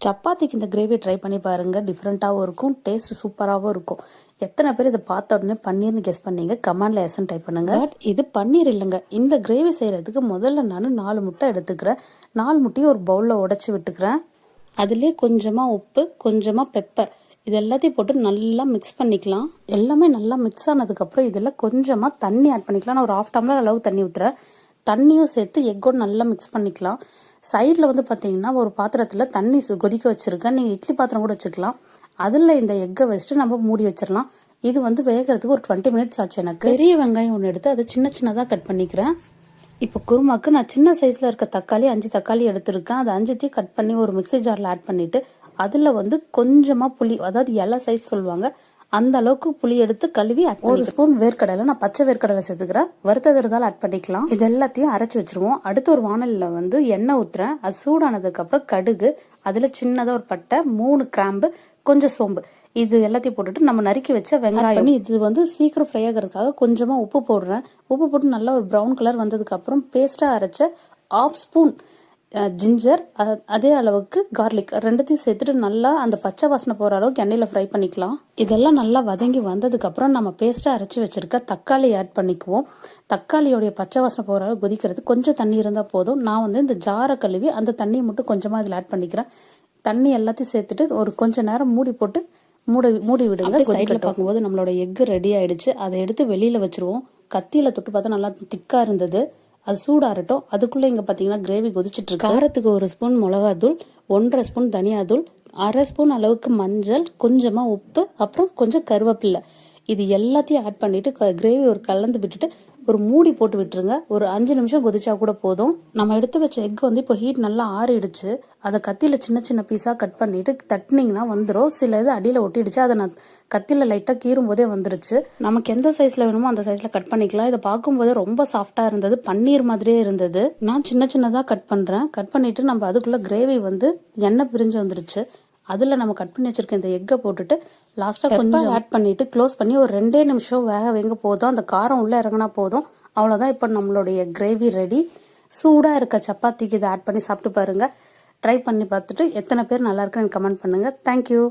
சப்பாத்திக்கு இந்த gravy try பண்ணி பாருங்க. டிஃப்ரெண்ட்டாகவும் இருக்கும், டேஸ்ட் சூப்பராகவும் இருக்கும். எத்தனை பேர் இதை பார்த்த உடனே பன்னீர்னு கெஸ் பண்ணீங்க? கமெண்ட்ல எஸ்ன்னு டைப் பண்ணுங்க. பட் இது பன்னீர் இல்லைங்க. இந்த கிரேவி செய்யறதுக்கு முதல்ல நான் 4 முட்டை எடுத்துக்கிறேன். 4 முட்டையும் ஒரு பவுலில் உடச்சி விட்டுக்கிறேன். அதுலேயே கொஞ்சமாக உப்பு, கொஞ்சமாக பெப்பர், இது எல்லாத்தையும் போட்டு நல்லா மிக்ஸ் பண்ணிக்கலாம். எல்லாமே நல்லா மிக்ஸ் ஆனதுக்கப்புறம் இதில் கொஞ்சமாக தண்ணி ஆட் பண்ணிக்கலாம். நான் ஒரு 1/2 டம்ளர் அளவு தண்ணி ஊற்றுறேன். தண்ணியும் சேர்த்து எக்கோடு நல்லா மிக்ஸ் பண்ணிக்கலாம். சைடில் வந்து பார்த்தீங்கன்னா ஒரு பாத்திரத்தில் தண்ணி கொதிக்க வச்சுருக்கேன். நீங்கள் இட்லி பாத்திரம் கூட வச்சுக்கலாம். அதில் இந்த எக்கை வச்சுட்டு நம்ம மூடி வச்சிடலாம். இது வந்து வேகிறதுக்கு ஒரு 20 மினிட்ஸ் ஆச்சு. எனக்கு பெரிய வெங்காயம் ஒன்று எடுத்து அதை சின்ன சின்னதாக கட் பண்ணிக்கிறேன். இப்போ குருமாக்கு நான் சின்ன சைஸில் இருக்க தக்காளி 5 தக்காளி எடுத்திருக்கேன். அதை 5த்தையும் கட் பண்ணி ஒரு மிக்ஸி ஜாரில் ஆட் பண்ணிவிட்டு அதில் வந்து கொஞ்சமாக புளி, அதாவது இலை சைஸ் சொல்லுவாங்க, அந்த அளவுக்கு புளி எடுத்து கழுவி ஒரு ஸ்பூன் வேர்க்கடலை, நான் பச்சை வேர்க்கடலை சேர்த்துக்கிறேன். வறுத்தது இருந்தாலும் ஆட் பண்ணிக்கலாம். இது எல்லாத்தையும் அரைச்சி வச்சிருவோம். அடுத்து ஒரு வானலில் வந்து எண்ணெய் ஊற்றுறேன். அது சூடானதுக்கு அப்புறம் கடுகு, அதில் சின்னதாக ஒரு பட்டை, 3 கிராம்பு, கொஞ்சம் சோம்பு, இது எல்லாத்தையும் போட்டுட்டு நம்ம நறுக்கி வச்ச வெங்காயம், இது வந்து சீக்கிரம் ஃப்ரை ஆகிறதுக்காக கொஞ்சமாக உப்பு போடுறேன். உப்பு போட்டு நல்லா ஒரு ப்ரௌன் கலர் வந்ததுக்கு அப்புறம் பேஸ்டா அரைச்ச 1/2 ஸ்பூன் ஜிஞ்சர், அதே அளவுக்கு கார்லிக், ரெண்டுத்தையும் சேர்த்துட்டு நல்லா அந்த பச்சை வாசனை போகிற அளவுக்கு எண்ணெயில் ஃப்ரை பண்ணிக்கலாம். இதெல்லாம் நல்லா வதங்கி வந்ததுக்கப்புறம் நம்ம பேஸ்ட்டாக அரைச்சி வச்சிருக்க தக்காளி ஆட் பண்ணிக்குவோம். தக்காளியோடைய பச்சை வாசனை போகிற அளவுக்கு கொதிக்கிறது கொஞ்சம் தண்ணி இருந்தால் போதும். நான் வந்து இந்த ஜாரை கழுவி அந்த தண்ணியை மட்டும் கொஞ்சமாக இதில் ஆட் பண்ணிக்கிறேன். தண்ணி எல்லாத்தையும் சேர்த்துட்டு ஒரு கொஞ்சம் நேரம் மூடி போட்டு மூடி விடுங்க. சைடில் பார்க்கும்போது நம்மளோட எக்கு ரெடி ஆயிடுச்சு. அதை எடுத்து வெளியில் வச்சிருவோம். கத்தியில் தொட்டு பார்த்தா நல்லா திக்காக இருந்தது. அது சூடாகட்டும். அதுக்குள்ளே இங்கே பார்த்தீங்கன்னா கிரேவி கொதிச்சுட்டு இருக்கு. காரத்துக்கு 1 ஸ்பூன் மிளகாத்தூள், 1.5 ஸ்பூன் தனியாத்தூள், 1/2 ஸ்பூன் அளவுக்கு மஞ்சள், கொஞ்சமாக உப்பு, அப்புறம் கொஞ்சம் கருவேப்பில்லை, இது எல்லாத்தையும் ஆட் பண்ணிட்டு கிரேவி ஒரு கலந்து விட்டுட்டு ஒரு மூடி போட்டு விட்டுருங்க. ஒரு 5 நிமிஷம் கொதிச்சா கூட போதும். நம்ம எடுத்து வச்ச எக் வந்து இப்போ ஹீட் நல்லா ஆறிடுச்சு. அதை கத்தியில் சின்ன சின்ன பீஸாக கட் பண்ணிட்டு தட்டினீங்கன்னா வந்துடும். சில இது அடியில் ஒட்டிடுச்சு. அதை நான் கத்தியில் லைட்டாக கீறும் போதே வந்துருச்சு. நமக்கு எந்த சைஸில் வேணுமோ அந்த சைஸில் கட் பண்ணிக்கலாம். இதை பார்க்கும்போதே ரொம்ப சாஃப்டாக இருந்தது, பன்னீர் மாதிரியே இருந்தது. நான் சின்ன சின்னதாக கட் பண்ணுறேன். கட் பண்ணிட்டு நம்ம அதுக்குள்ளே கிரேவி வந்து எண்ணெய் பிரிஞ்சு வந்துருச்சு. அதில் நம்ம கட் பண்ணி வச்சிருக்க இந்த எக்கை போட்டுட்டு லாஸ்ட்டாக கொஞ்சம் ஆட் பண்ணிட்டு க்ளோஸ் பண்ணி ஒரு 2 நிமிஷம் வேக வைங்க போதும். அந்த காரம் உள்ளே இறங்கினா போதும். அவ்வளோதான். இப்போ நம்மளுடைய கிரேவி ரெடி. சூடாக இருக்க சப்பாத்திக்கு இதை ஆட் பண்ணி சாப்பிட்டு பாருங்கள். ட்ரை பண்ணி பார்த்துட்டு எத்தனை பேர் நல்லா இருக்குன்னு கமெண்ட் பண்ணுங்கள். தேங்க்யூ.